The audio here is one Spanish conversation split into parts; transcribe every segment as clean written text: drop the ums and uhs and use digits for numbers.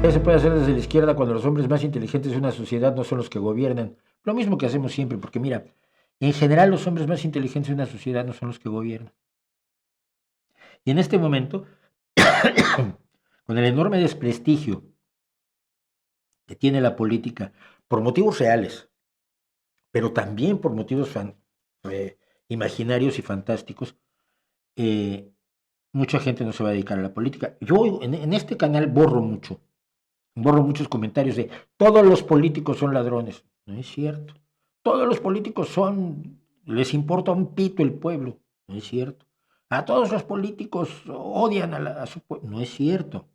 ¿Qué se puede hacer desde la izquierda cuando los hombres más inteligentes de una sociedad no son los que gobiernan? Lo mismo que hacemos siempre, porque mira, en general los hombres más inteligentes de una sociedad no son los que gobiernan. Y en este momento, con el enorme desprestigio que tiene la política, por motivos reales, pero también por motivos eh, imaginarios y fantásticos, eh, mucha gente no se va a dedicar a la política. Yo en este canal borro muchos comentarios de todos los políticos son ladrones. No es cierto. Todos los políticos les importa un pito el pueblo. No es cierto. A todos los políticos odian a su pueblo. No es cierto.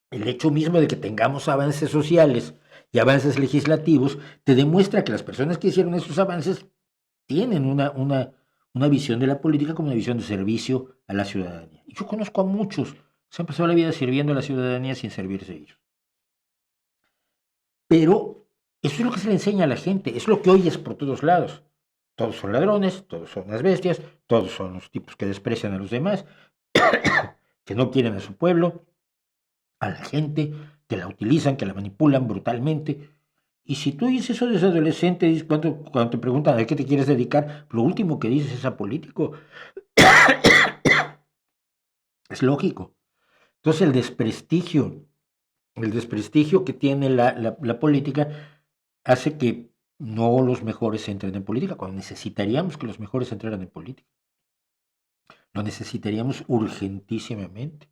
El hecho mismo de que tengamos avances sociales y avances legislativos te demuestra que las personas que hicieron esos avances tienen una visión de la política como una visión de servicio a la ciudadanía. Y yo conozco a muchos que se han pasado la vida sirviendo a la ciudadanía sin servirse ellos. Pero eso es lo que se le enseña a la gente, es lo que oyes por todos lados. Todos son ladrones, todos son las bestias, todos son los tipos que desprecian a los demás, que no quieren a su pueblo, a la gente, que la utilizan, que la manipulan brutalmente. Y si tú dices eso desde adolescente, cuando te preguntan a qué te quieres dedicar, lo último que dices es a político. Es lógico. Entonces el desprestigio que tiene la política hace que no los mejores entren en política, cuando necesitaríamos que los mejores entraran en política. Lo necesitaríamos urgentísimamente.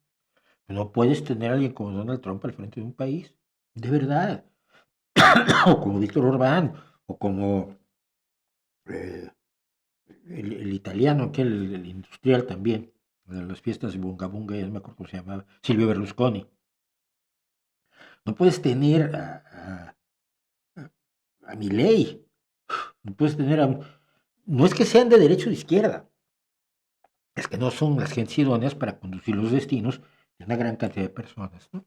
No puedes tener a alguien como Donald Trump al frente de un país, de verdad. O como Víctor Orbán, o como eh, el italiano, el industrial también, de las fiestas de Bunga Bunga, ya no me acuerdo cómo se llamaba, Silvio Berlusconi. No puedes tener a Milei, no puedes tener a... No es que sean de derecha o de izquierda, es que no son las gentes idóneas para conducir los destinos de una gran cantidad de personas, ¿no?